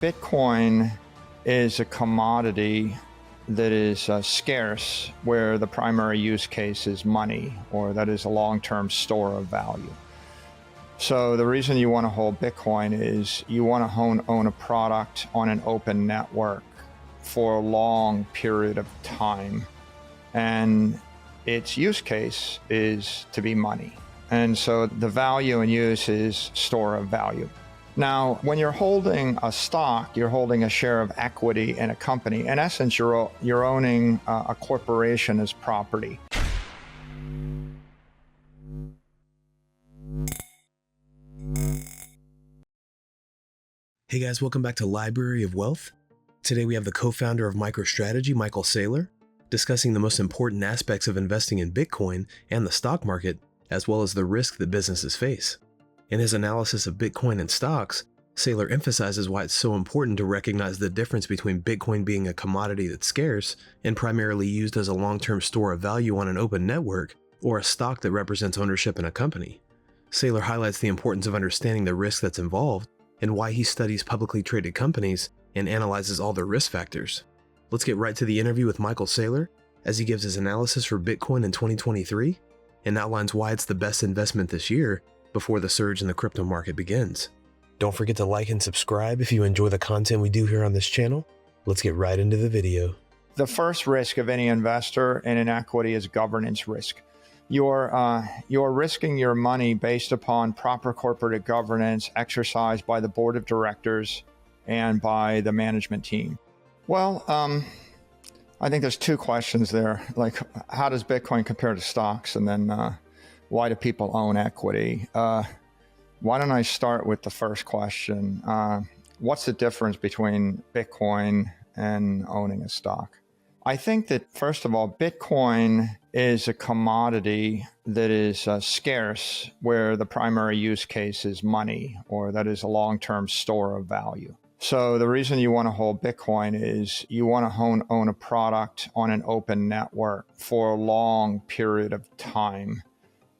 Bitcoin is a commodity that is scarce, where the primary use case is money, or that is a long-term store of value. So the reason you want to hold Bitcoin is you want to own a product on an open network for a long period of time. And its use case is to be money. And so the value and use is store of value. Now, when you're holding a stock, you're holding a share of equity in a company. In essence, you're owning a corporation as property. Hey guys, welcome back to Library of Wealth. Today we have the co-founder of MicroStrategy, Michael Saylor, discussing the most important aspects of investing in Bitcoin and the stock market, as well as the risk that businesses face. In his analysis of Bitcoin and stocks, Saylor emphasizes why it's so important to recognize the difference between Bitcoin being a commodity that's scarce and primarily used as a long-term store of value on an open network, or a stock that represents ownership in a company. Saylor highlights the importance of understanding the risk that's involved and why he studies publicly traded companies and analyzes all their risk factors. Let's get right to the interview with Michael Saylor as he gives his analysis for Bitcoin in 2023 and outlines why it's the best investment this year before the surge in the crypto market begins. Don't forget to like and subscribe if you enjoy the content we do here on this channel. Let's get right into the video. The first risk of any investor in an equity is governance risk. You're risking your money based upon proper corporate governance exercised by the board of directors and by the management team. Well, I think there's two questions there. Like, how does Bitcoin compare to stocks? And then why do people own equity? Why don't I start with the first question? What's the difference between Bitcoin and owning a stock? I think that, first of all, Bitcoin is a commodity that is scarce, where the primary use case is money, or that is a long-term store of value. So the reason you want to hold Bitcoin is you want to own a product on an open network for a long period of time.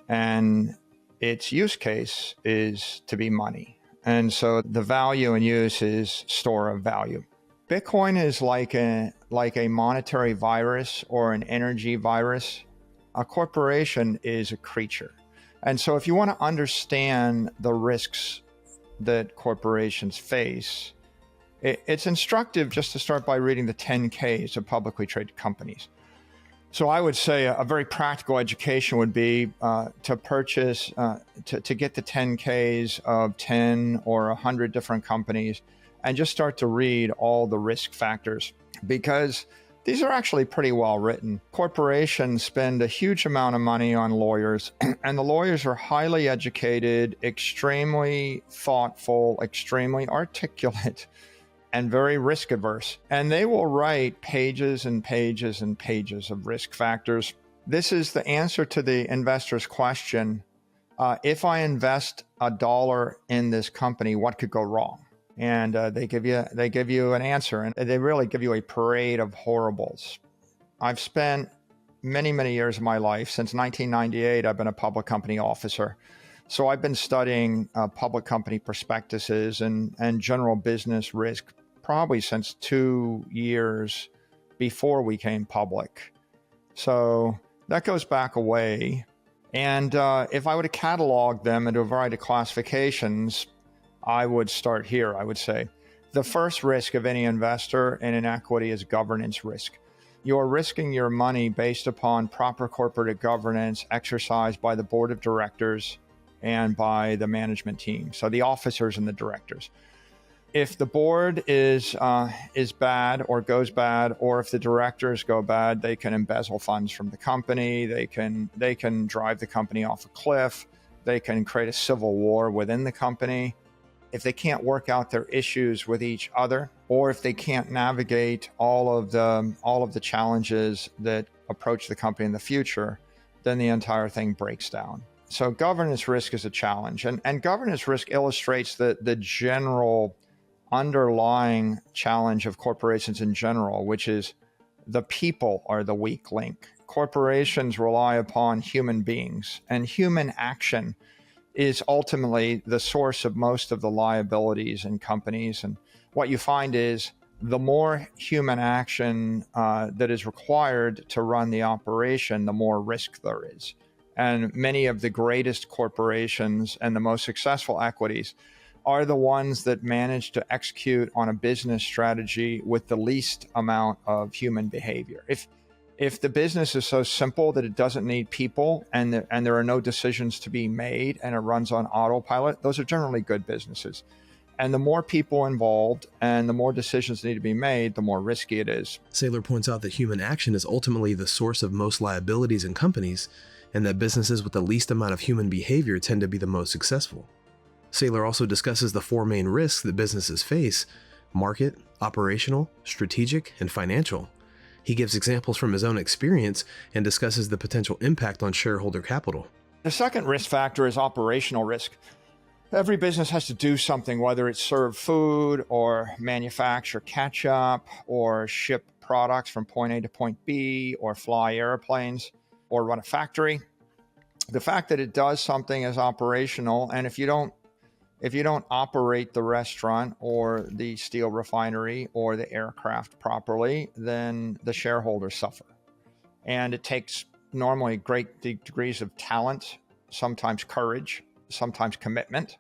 And its use case is to be money. And so the value and use is store of value. Bitcoin is like a monetary virus or an energy virus. A corporation is a creature. And so if you want to understand the risks that corporations face, it's instructive just to start by reading the 10Ks of publicly traded companies. So I would say a very practical education would be to purchase, to get the 10Ks of 10 or 100 different companies and just start to read all the risk factors, because these are actually pretty well written. Corporations spend a huge amount of money on lawyers, and the lawyers are highly educated, extremely thoughtful, extremely articulate, and very risk averse. And they will write pages and pages and pages of risk factors. This is the answer to the investor's question. If I invest $1 in this company, what could go wrong? And they give you an answer, and they really give you a parade of horribles. I've spent many, many years of my life, since 1998, I've been a public company officer. So I've been studying public company prospectuses and general business risk probably since 2 years before we came public. So that goes back a way. And if I were to catalog them into a variety of classifications, I would start here. I would say the first risk of any investor in an equity is governance risk. You're risking your money based upon proper corporate governance exercised by the board of directors and by the management team, so the officers and the directors. If the board is bad or goes bad, or if the directors go bad, they can embezzle funds from the company. They can drive the company off a cliff. They can create a civil war within the company. If they can't work out their issues with each other, or if they can't navigate all of the challenges that approach the company in the future, then the entire thing breaks down. So governance risk is a challenge, and governance risk illustrates the general underlying challenge of corporations in general, which is the people are the weak link. Corporations rely upon human beings, and human action is ultimately the source of most of the liabilities in companies. And what you find is the more human action that is required to run the operation, the more risk there is. And many of the greatest corporations and the most successful equities are the ones that manage to execute on a business strategy with the least amount of human behavior. If the business is so simple that it doesn't need people and there are no decisions to be made and it runs on autopilot, those are generally good businesses. And the more people involved and the more decisions need to be made, the more risky it is. Saylor points out that human action is ultimately the source of most liabilities in companies, and that businesses with the least amount of human behavior tend to be the most successful. Saylor also discusses the four main risks that businesses face: market, operational, strategic, and financial. He gives examples from his own experience and discusses the potential impact on shareholder capital. The second risk factor is operational risk. Every business has to do something, whether it's serve food or manufacture ketchup or ship products from point A to point B or fly airplanes or run a factory. The fact that it does something is operational, and if you don't operate the restaurant or the steel refinery or the aircraft properly, then the shareholders suffer. And it takes normally great degrees of talent, sometimes courage, sometimes commitment,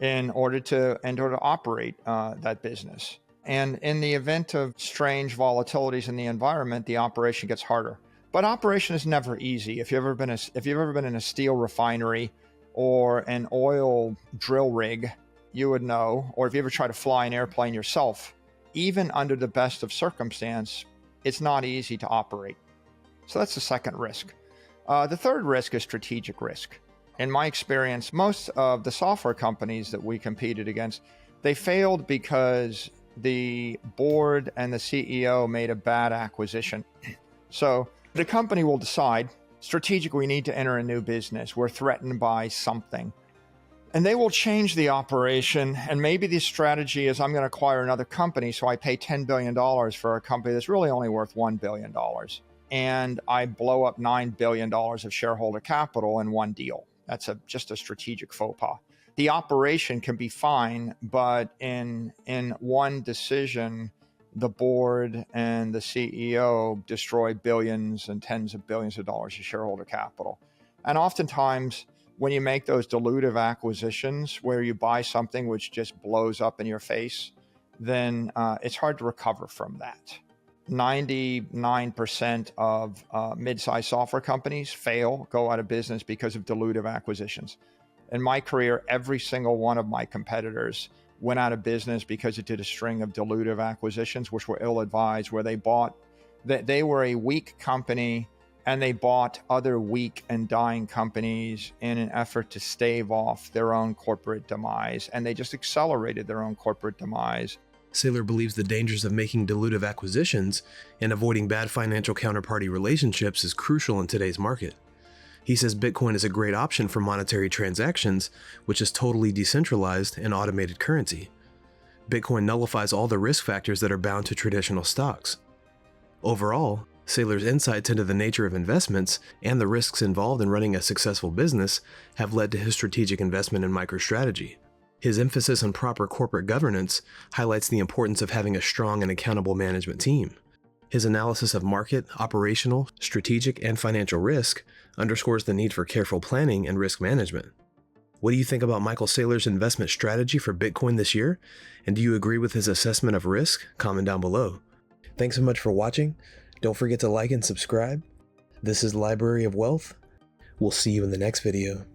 in order to operate that business. And in the event of strange volatilities in the environment, the operation gets harder. But operation is never easy. If you've ever been in a steel refinery or an oil drill rig, you would know, or if you ever try to fly an airplane yourself, even under the best of circumstance, it's not easy to operate. So that's the second risk. The third risk is strategic risk. In my experience, most of the software companies that we competed against, they failed because the board and the CEO made a bad acquisition. So the company will decide, strategically, we need to enter a new business. We're threatened by something. And they will change the operation. And maybe the strategy is, I'm going to acquire another company, so I pay $10 billion for a company that's really only worth $1 billion. And I blow up $9 billion of shareholder capital in one deal. That's just a strategic faux pas. The operation can be fine, but in one decision, the board and the CEO destroy billions and tens of billions of dollars of shareholder capital. And oftentimes, when you make those dilutive acquisitions where you buy something which just blows up in your face, then it's hard to recover from that. 99% of mid-sized software companies go out of business because of dilutive acquisitions. In my career, every single one of my competitors went out of business because it did a string of dilutive acquisitions, which were ill-advised, where they were a weak company and they bought other weak and dying companies in an effort to stave off their own corporate demise. And they just accelerated their own corporate demise. Saylor believes the dangers of making dilutive acquisitions and avoiding bad financial counterparty relationships is crucial in today's market. He says Bitcoin is a great option for monetary transactions, which is totally decentralized and automated currency. Bitcoin nullifies all the risk factors that are bound to traditional stocks. Overall, Saylor's insights into the nature of investments and the risks involved in running a successful business have led to his strategic investment in MicroStrategy. His emphasis on proper corporate governance highlights the importance of having a strong and accountable management team. His analysis of market, operational, strategic, and financial risk underscores the need for careful planning and risk management. What do you think about Michael Saylor's investment strategy for Bitcoin this year? And do you agree with his assessment of risk? Comment down below. Thanks so much for watching. Don't forget to like and subscribe. This is Library of Wealth. We'll see you in the next video.